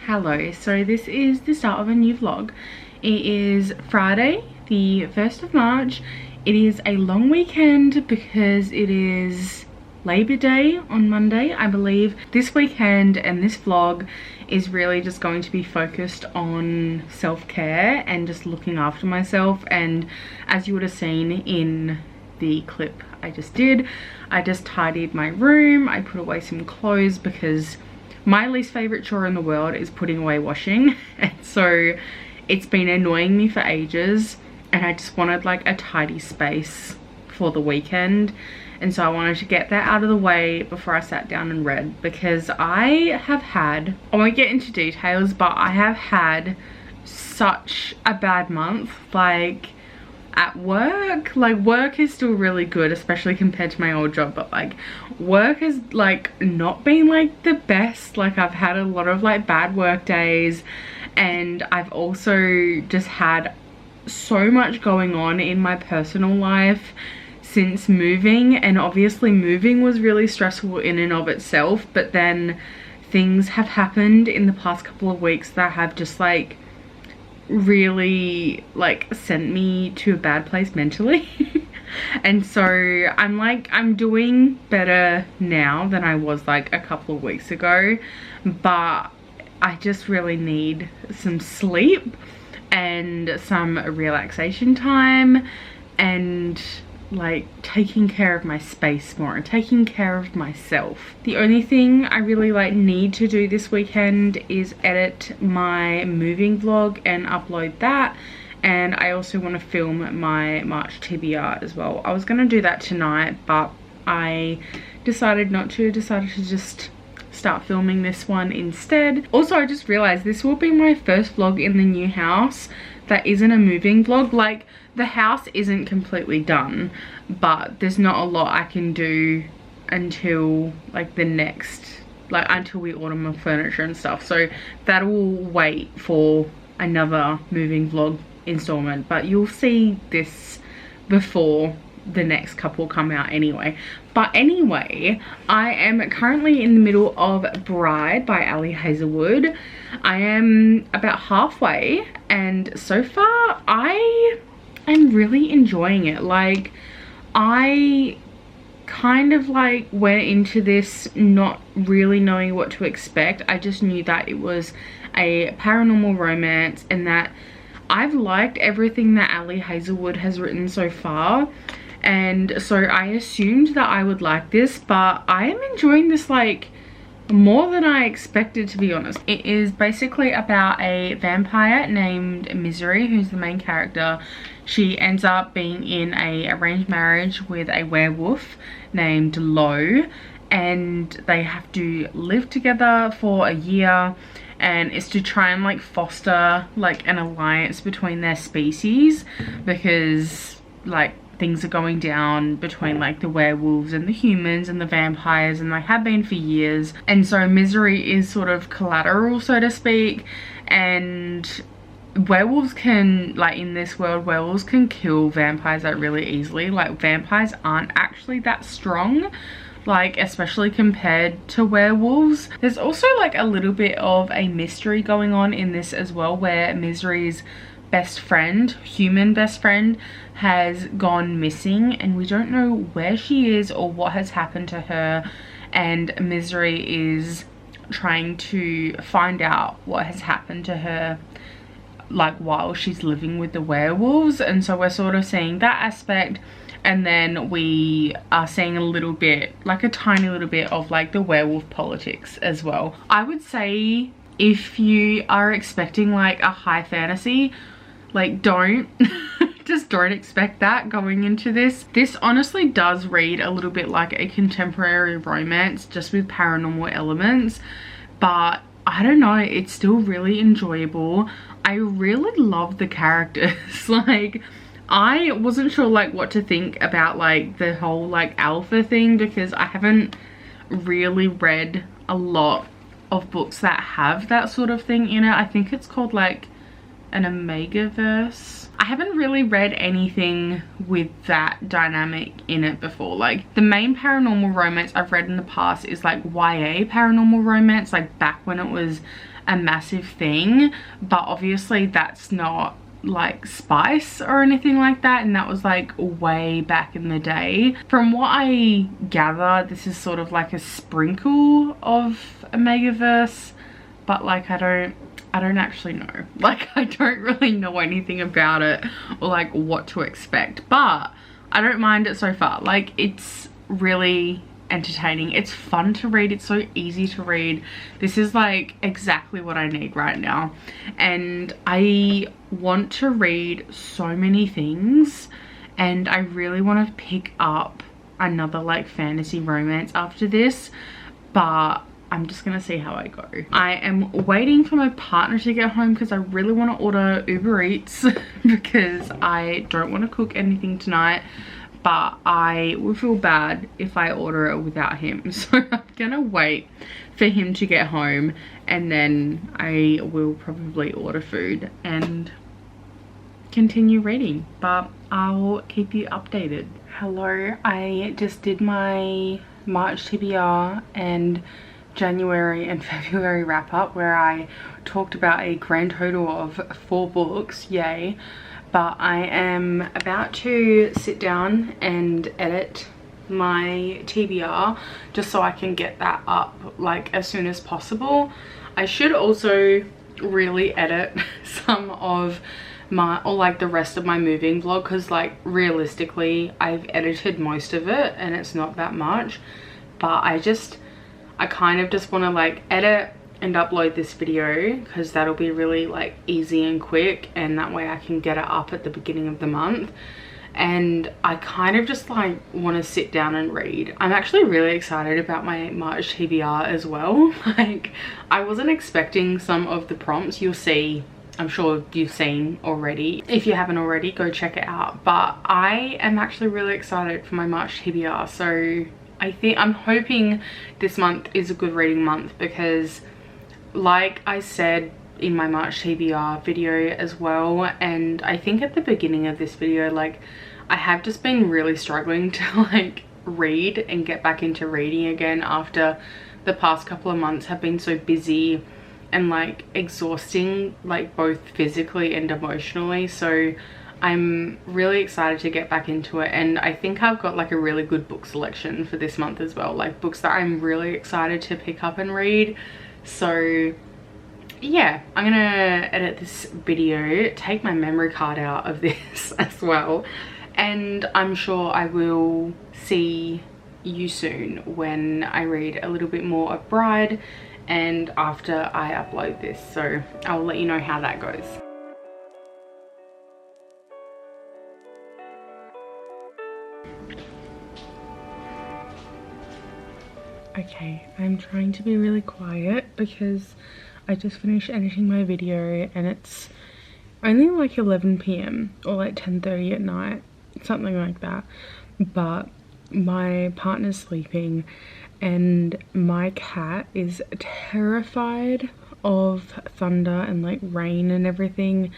Hello, so this is the start of a new vlog. It is Friday, the 1st of March. It is a long weekend because it is Labor Day on Monday, I believe. This weekend and this vlog is really just going to be focused on self-care and just looking after myself. And as you would have seen in the clip I just did, I just tidied my room. I put away some clothes because my least favorite chore in the world is putting away washing, and so it's been annoying me for ages, and I just wanted like a tidy space for the weekend. And so I wanted to get that out of the way before I sat down and read, because I won't get into details, but I have had such a bad month. Like at work, like work is still really good, especially compared to my old job, but like work has like not been like the best. Like I've had a lot of like bad work days, and I've also just had so much going on in my personal life since moving. And obviously moving was really stressful in and of itself, but then things have happened in the past couple of weeks that have just like really like sent me to a bad place mentally. And so I'm doing better now than I was like a couple of weeks ago, but I just really need some sleep and some relaxation time, and like taking care of my space more and taking care of myself. The only thing I really like need to do this weekend is edit my moving vlog and upload that. And I also want to film my March TBR as well. I was going to do that tonight, but I decided not to. Decided to just start filming this one instead. Also, I just realized this will be my first vlog in the new house that isn't a moving vlog. Like the house isn't completely done, but there's not a lot I can do until like the next, like until we order my furniture and stuff. So that will wait for another moving vlog installment, but you'll see this before the next couple come out anyway. But anyway, I am currently in the middle of Bride by Ali Hazelwood. I am about halfway, and so far I am really enjoying it. Like I kind of like went into this not really knowing what to expect. I just knew that it was a paranormal romance, and that I've liked everything that Ali Hazelwood has written so far. And so I assumed that I would like this, but I am enjoying this like more than I expected, to be honest. It is basically about a vampire named Misery, who's the main character. She ends up being in a arranged marriage with a werewolf named Lo, and they have to live together for a year, and it's to try and like foster like an alliance between their species, because like things are going down between like the werewolves and the humans and the vampires, and they have been for years. And so Misery is sort of collateral, so to speak, and werewolves can, like in this world, werewolves can kill vampires like really easily. Like vampires aren't actually that strong, like especially compared to werewolves. There's also like a little bit of a mystery going on in this as well, where Misery's best friend, human best friend, has gone missing, and we don't know where she is or what has happened to her, and Misery is trying to find out what has happened to her like while she's living with the werewolves. And so we're sort of seeing that aspect, and then we are seeing a little bit, like a tiny little bit of like the werewolf politics as well. I would say if you are expecting like a high fantasy, like don't just don't expect that going into this. This honestly does read a little bit like a contemporary romance, just with paranormal elements, but I don't know, it's still really enjoyable. I really love the characters. Like I wasn't sure like what to think about like the whole like alpha thing, because I haven't really read a lot of books that have that sort of thing in it. I think it's called like an Omega verse. I haven't really read anything with that dynamic in it before. Like the main paranormal romance I've read in the past is like YA paranormal romance, like back when it was a massive thing, but obviously that's not like spice or anything like that, and that was like way back in the day. From what I gather, this is sort of like a sprinkle of Omegaverse, but like I don't actually know. Like I don't really know anything about it or like what to expect, but I don't mind it so far. Like it's really entertaining, it's fun to read, it's so easy to read. This is like exactly what I need right now, and I want to read so many things, and I really want to pick up another like fantasy romance after this, but I'm just gonna see how I go. I am waiting for my partner to get home because I really want to order Uber Eats because I don't want to cook anything tonight, but I will feel bad if I order it without him. So I'm gonna wait for him to get home, and then I will probably order food and continue reading, but I'll keep you updated. Hello, I just did my March TBR and January and February wrap up where I talked about a grand total of 4 books, yay. But I am about to sit down and edit my TBR just so I can get that up like as soon as possible. I should also really edit some of my, or like the rest of my moving vlog, because like realistically I've edited most of it and it's not that much, but I kind of just want to like edit and upload this video because that'll be really like easy and quick, and that way I can get it up at the beginning of the month. And I kind of just like want to sit down and read. I'm actually really excited about my March TBR as well. Like I wasn't expecting some of the prompts. You'll see, I'm sure you've seen already. If you haven't already, go check it out. But I am actually really excited for my March TBR, so I'm hoping this month is a good reading month, because like I said in my March TBR video as well, and I think at the beginning of this video, like I have just been really struggling to like read and get back into reading again after the past couple of months have been so busy and like exhausting, like both physically and emotionally. So I'm really excited to get back into it, and I think I've got like a really good book selection for this month as well, like books that I'm really excited to pick up and read. So yeah, I'm gonna edit this video, take my memory card out of this as well, and I'm sure I will see you soon when I read a little bit more of Bride and after I upload this. So I'll let you know how that goes. Okay, I'm trying to be really quiet because I just finished editing my video and it's only like 11 p.m. or like 10:30 at night, something like that. But my partner's sleeping and my cat is terrified of thunder and like rain and everything,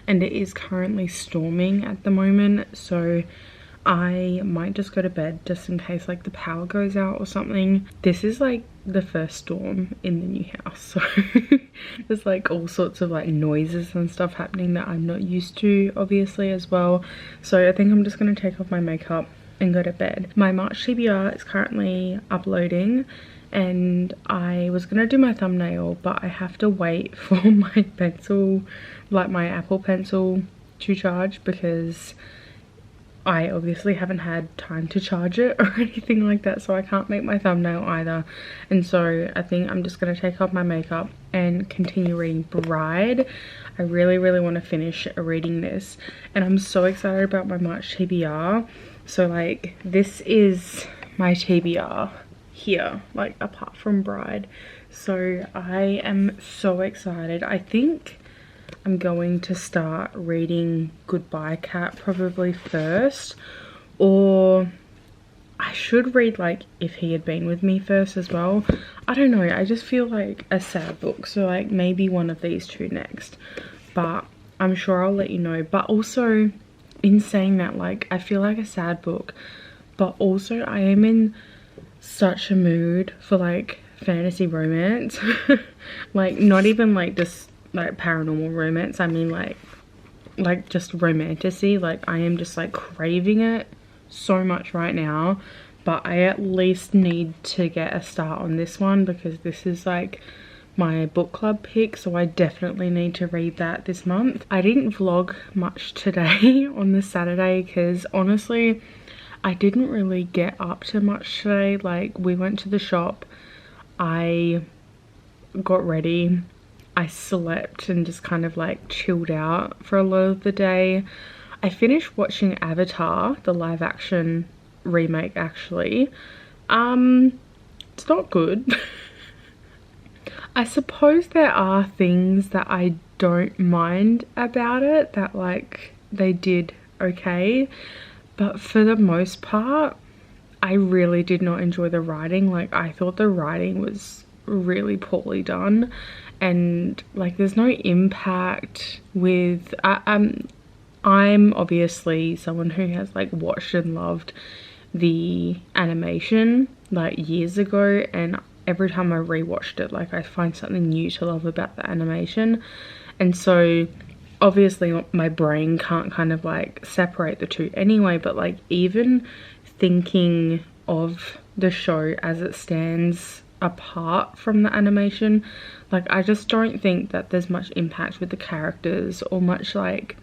and it is currently storming at the moment, so I might just go to bed just in case like the power goes out or something. This is like the first storm in the new house, so there's like all sorts of like noises and stuff happening that I'm not used to obviously as well. So I think I'm just going to take off my makeup and go to bed. My March TBR is currently uploading, and I was gonna do my thumbnail, but I have to wait for my pencil, like my Apple Pencil, to charge because I obviously haven't had time to charge it or anything like that, so I can't make my thumbnail either. And so I think I'm just going to take off my makeup and continue reading Bride. I really want to finish reading this, and I'm so excited about my March TBR. So like this is my TBR here, like apart from Bride. So I am so excited. I think I'm going to start reading Goodbye Cat probably first, or I should read like If He Had Been With Me first as well. I don't know, I just feel like a sad book, so like maybe one of these two next, but I'm sure I'll let you know. But also, in saying that, like I feel like a sad book, but also I am in such a mood for like fantasy romance. Like not even like just like paranormal romance, I mean like just romanticy. Like I am just like craving it so much right now, but I at least need to get a start on this one because this is like my book club pick, so I definitely need to read that this month. I didn't vlog much today on the Saturday because honestly I didn't really get up to much today. Like we went to the shop, I got ready, I slept and just kind of like chilled out for a lot of the day. I finished watching Avatar, the live action remake actually. It's not good. I suppose there are things that I don't mind about it, that like they did okay, but for the most part I really did not enjoy the writing. Like I thought the writing was really poorly done, and like there's no impact with I'm obviously someone who has like watched and loved the animation like years ago, and every time I rewatched it, like I find something new to love about the animation. And so obviously my brain can't kind of like separate the two anyway, but like even thinking of the show as it stands apart from the animation, like I just don't think that there's much impact with the characters or much like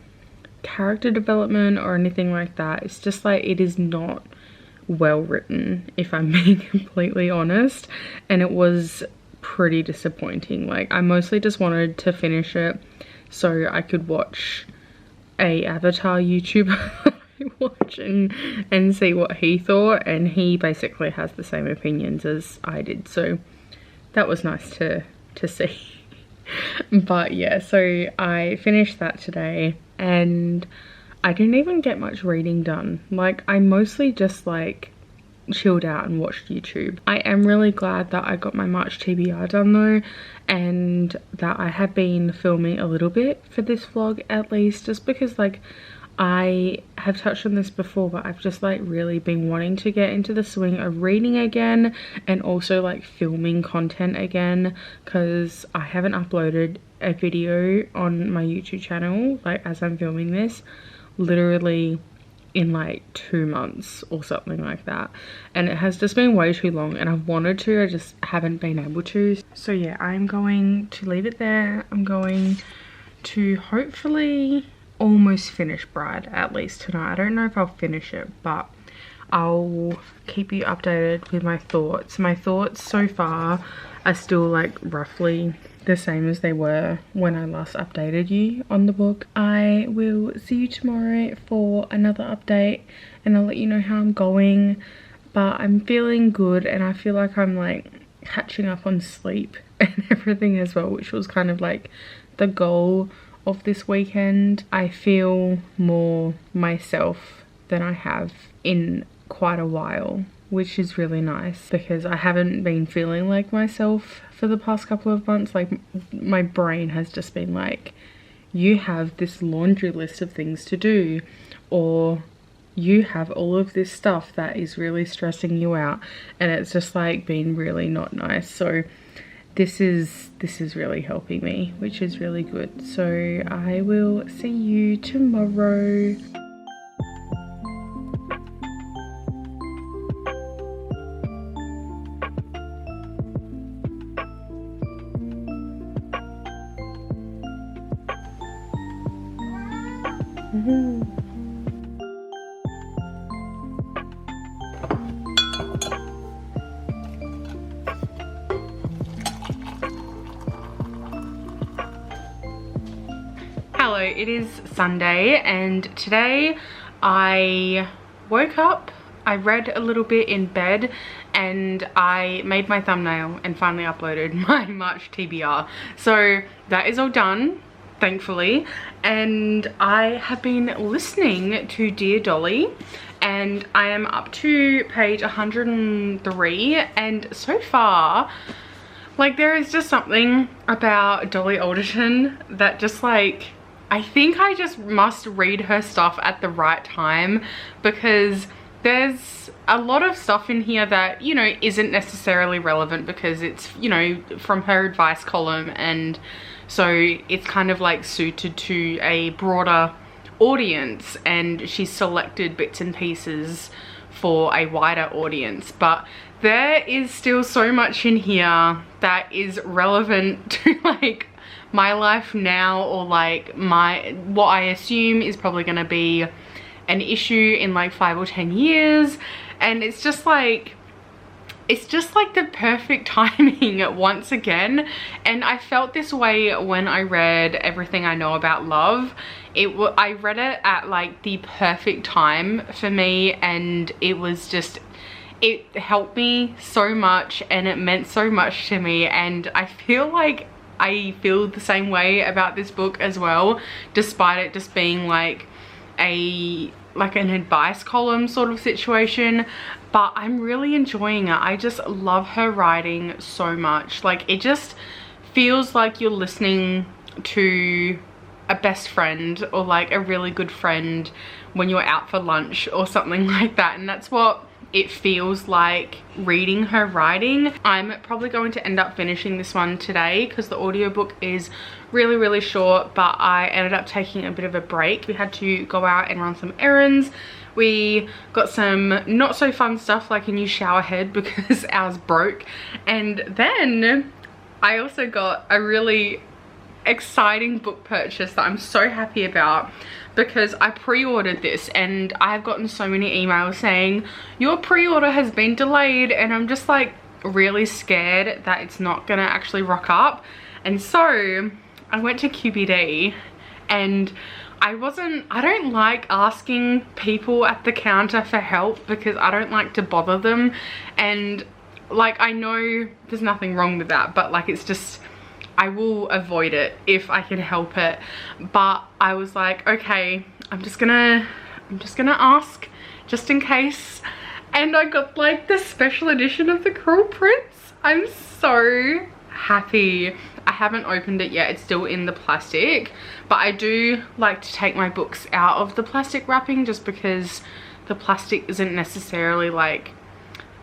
character development or anything like that. It's just like it is not well written, if I'm being completely honest, and it was pretty disappointing. Like I mostly just wanted to finish it so I could watch a Avatar YouTuber watch and see what he thought, and he basically has the same opinions as I did, so that was nice to see. But yeah, so I finished that today and I didn't even get much reading done. Like I mostly just like chilled out and watched YouTube. I am really glad that I got my March TBR done though, and that I have been filming a little bit for this vlog at least, just because like I have touched on this before, but I've just like really been wanting to get into the swing of reading again and also like filming content again, because I haven't uploaded a video on my YouTube channel like as I'm filming this literally in like 2 months or something like that, and it has just been way too long, and I've wanted to, I just haven't been able to. So yeah, I'm going to leave it there. I'm going to hopefully almost finish Bride at least tonight. I don't know if I'll finish it, but I'll keep you updated with my thoughts. My thoughts so far are still like roughly the same as they were when I last updated you on the book. I will see you tomorrow for another update and I'll let you know how I'm going, but I'm feeling good and I feel like I'm like catching up on sleep and everything as well, which was kind of like the goal of this weekend. I feel more myself than I have in quite a while, which is really nice because I haven't been feeling like myself for the past couple of months. Like my brain has just been like, you have this laundry list of things to do, or you have all of this stuff that is really stressing you out, and it's just like been really not nice. So this is really helping me, which is really good. So I will see you tomorrow. Hello, it is Sunday and today I woke up, I read a little bit in bed, and I made my thumbnail and finally uploaded my March TBR. So that is all done, thankfully, and I have been listening to Dear Dolly and I am up to page 103, and so far like there is just something about Dolly Alderton that just like, I think I just must read her stuff at the right time, because there's a lot of stuff in here that, you know, isn't necessarily relevant because it's, you know, from her advice column, and so it's kind of like suited to a broader audience, and she's selected bits and pieces for a wider audience. But there is still so much in here that is relevant to like my life now, or like what I assume is probably going to be an issue in like 5 or 10 years. And it's just like the perfect timing once again. And I felt this way when I read Everything I Know About Love. I read it at like the perfect time for me, and it was just, it helped me so much and it meant so much to me. And I feel like I feel the same way about this book as well, despite it just being like an advice column sort of situation. But I'm really enjoying it. I just love her writing so much. Like, it just feels like you're listening to a best friend, or like a really good friend when you're out for lunch or something like that. And that's what it feels like reading her writing. I'm probably going to end up finishing this one today because the audiobook is really short, but I ended up taking a bit of a break. We had to go out and run some errands. We got some not so fun stuff like a new shower head because ours broke. And then I also got a really exciting book purchase that I'm so happy about, because I pre-ordered this and I've gotten so many emails saying your pre-order has been delayed, and I'm just like really scared that it's not gonna actually rock up. And so I went to QBD, and I don't like asking people at the counter for help because I don't like to bother them. And like, I know there's nothing wrong with that, but like, it's just, I will avoid it if I can help it. But I was like, okay, I'm just gonna ask just in case. And I got like the special edition of The Cruel Prince. I'm so happy. I haven't opened it yet, it's still in the plastic, but I do like to take my books out of the plastic wrapping just because the plastic isn't necessarily like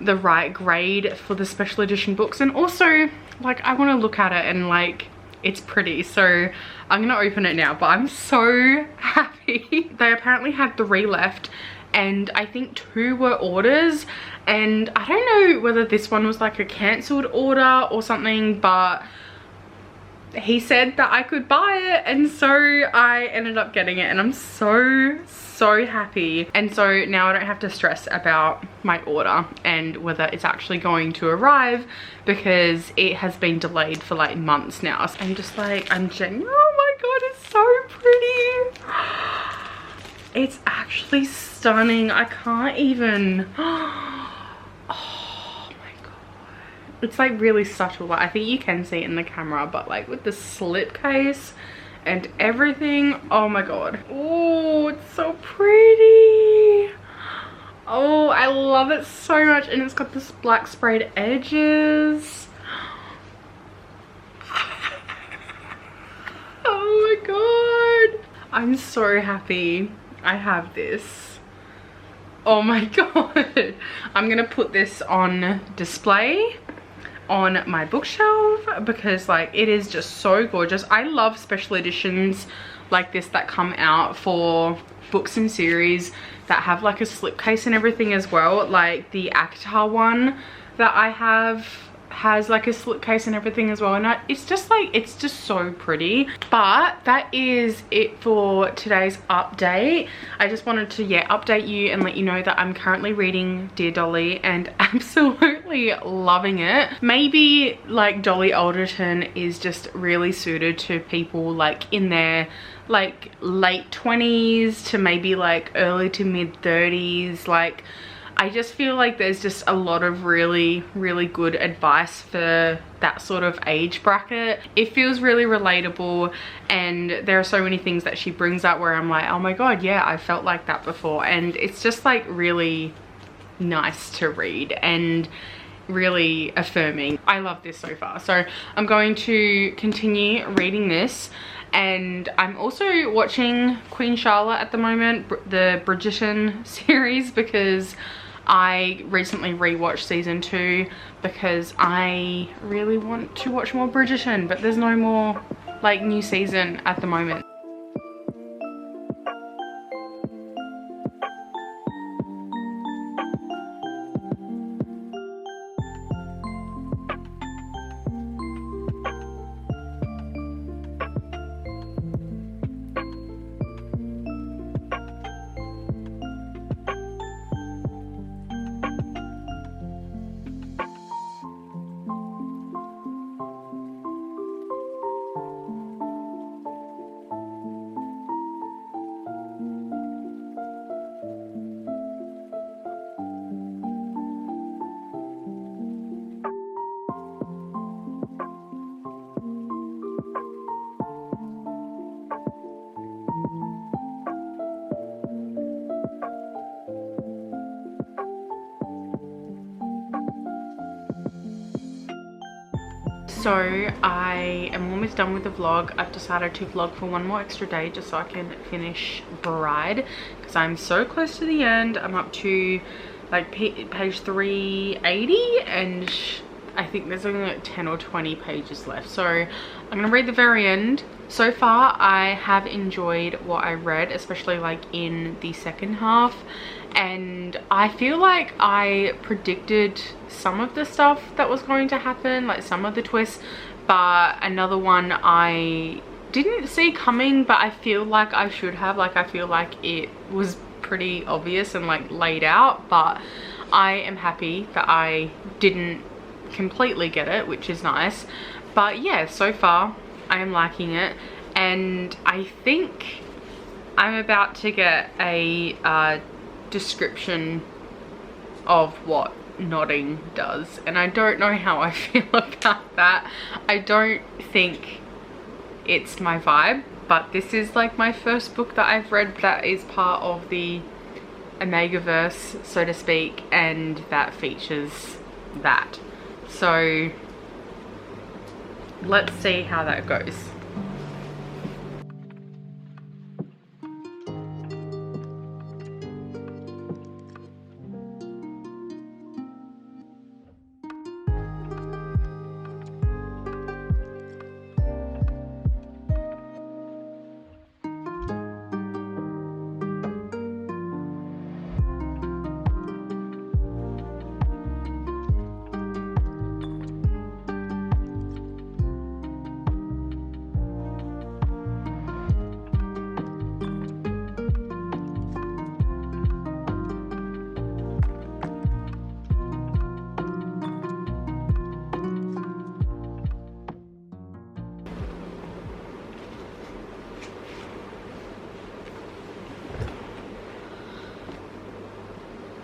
the right grade for the special edition books. And also, like, I want to look at it and like, it's pretty, so I'm gonna open it now. But I'm so happy. They apparently had 3 left, and I think 2 were orders, and I don't know whether this one was like a cancelled order or something, but he said that I could buy it, and so I ended up getting it, and I'm so happy. And so now I don't have to stress about my order and whether it's actually going to arrive, because it has been delayed for like months now. So I'm just like, oh my god, it's so pretty. It's actually stunning. I can't even. Oh my god, it's like really subtle. I think you can see it in the camera, but like with the slipcase and everything, oh my god. Oh, it's so pretty. Oh, I love it so much. And it's got this black sprayed edges. Oh my god, I'm so happy I have this. Oh my god. I'm gonna put this on display on my bookshelf because like, it is just so gorgeous. I love special editions like this that come out for books and series that have like a slipcase and everything as well. Like the Actar one that I have has like a slipcase and everything as well, and it's just like, it's just so pretty. But that is it for today's update. I just wanted to update you and let you know that I'm currently reading Dear Dolly and absolutely loving it. Maybe like Dolly Alderton is just really suited to people like in their like late 20s to maybe like early to mid 30s. Like, I just feel like there's just a lot of really good advice for that sort of age bracket. It feels really relatable, and there are so many things that she brings up where I'm like, oh my god, yeah, I felt like that before. And it's just like really nice to read, and really affirming. I love this so far. So I'm going to continue reading this. And I'm also watching Queen Charlotte at the moment, the Bridgerton series, because I recently rewatched season 2 because I really want to watch more Bridgerton, but there's no more like new season at the moment. So I am almost done with the vlog. I've decided to vlog for one more extra day just so I can finish Bride, because I'm so close to the end. I'm up to like page 380 and I think there's only like 10 or 20 pages left. So I'm gonna read the very end. So far I have enjoyed what I read, especially like in the second half, and I feel like I predicted some of the stuff that was going to happen, like some of the twists, but another one I didn't see coming, but I feel like I should have. Like I feel like it was pretty obvious and like laid out, but I am happy that I didn't completely get it, which is nice. But yeah, so far I am liking it, and I think I'm about to get a description of what nodding does, and I don't know how I feel about that. I don't think it's my vibe, but this is like my first book that I've read that is part of the Omegaverse, so to speak, and that features that. So let's see how that goes.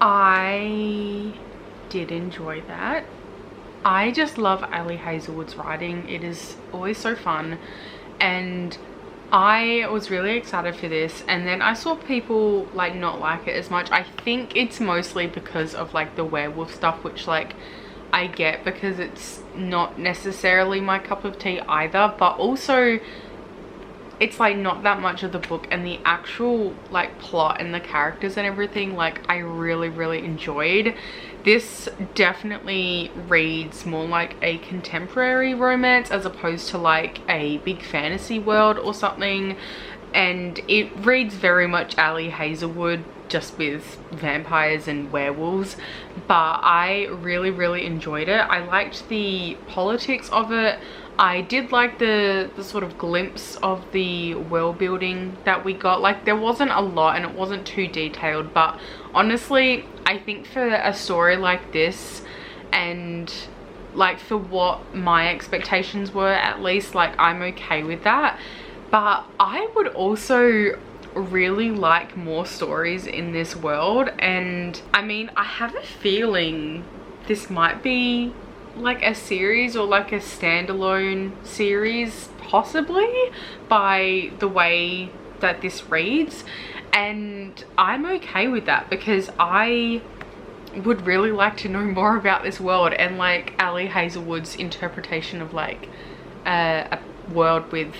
I did enjoy that. I just love Ali Hazelwood's writing. It is always so fun, and I was really excited for this, and then I saw people like not like it as much. I think it's mostly because of like the werewolf stuff, which like I get because it's not necessarily my cup of tea either, but also it's like not that much of the book, and the actual like plot and the characters and everything, like I really enjoyed. This definitely reads more like a contemporary romance as opposed to like a big fantasy world or something, and it reads very much Ali Hazelwood, just with vampires and werewolves. But I really enjoyed it. I liked the politics of it. I did like the sort of glimpse of the world building that we got. Like there wasn't a lot and it wasn't too detailed, but honestly I think for a story like this, and like for what my expectations were, at least, like I'm okay with that. But I would also really like more stories in this world, and I mean I have a feeling this might be like a series or like a standalone series, possibly, by the way that this reads, and I'm okay with that because I would really like to know more about this world and like Ali Hazelwood's interpretation of like a world with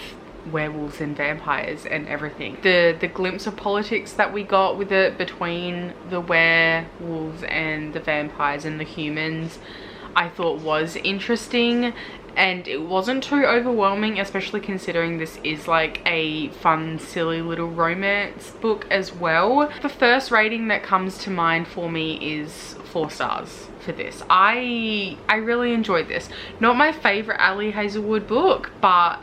werewolves and vampires and everything. The glimpse of politics that we got with it between the werewolves and the vampires and the humans, I thought was interesting, and it wasn't too overwhelming, especially considering this is like a fun, silly little romance book as well. The first rating that comes to mind for me is 4 stars for this. I really enjoyed this. Not my favorite Ali Hazelwood book, but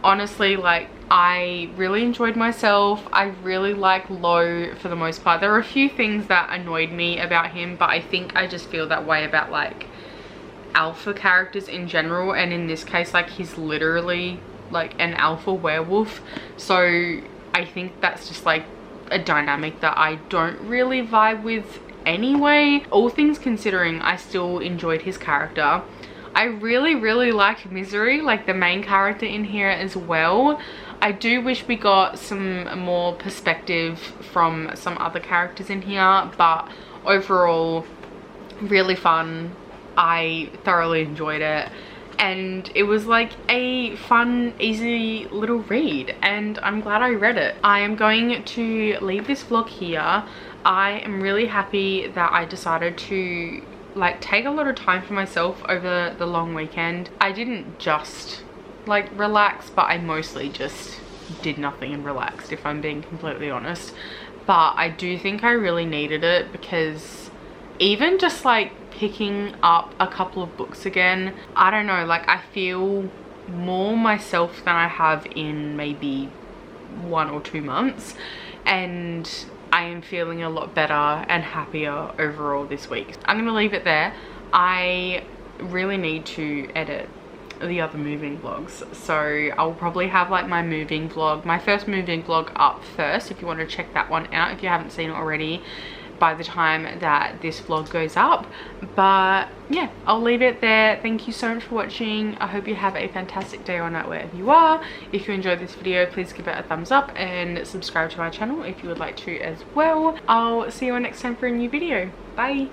honestly, like, I really enjoyed myself. I really like Lo for the most part. There are a few things that annoyed me about him, but I think I just feel that way about like alpha characters in general, and in this case like he's literally like an alpha werewolf, so I think that's just like a dynamic that I don't really vibe with anyway. All things considering, I still enjoyed his character. I really liked Misery, like the main character in here as well. I do wish we got some more perspective from some other characters in here, but overall really fun. I thoroughly enjoyed it, and it was like a fun, easy little read, and I'm glad I read it. I am going to leave this vlog here. I am really happy that I decided to like take a lot of time for myself over the long weekend. I didn't just like relax, but I mostly just did nothing and relaxed, if I'm being completely honest. But I do think I really needed it, because even just like picking up a couple of books again, I don't know, like I feel more myself than I have in maybe 1 or 2 months, and I am feeling a lot better and happier overall this week. I'm gonna leave it there. I really need to edit the other moving vlogs, so I'll probably have like my moving vlog, my first moving vlog up first, if you want to check that one out if you haven't seen it already, by the time that this vlog goes up. But yeah, I'll leave it there. Thank you so much for watching. I hope you have a fantastic day or night wherever you are. If you enjoyed this video, please give it a thumbs up and subscribe to my channel if you would like to as well. I'll see you next time for a new video. Bye.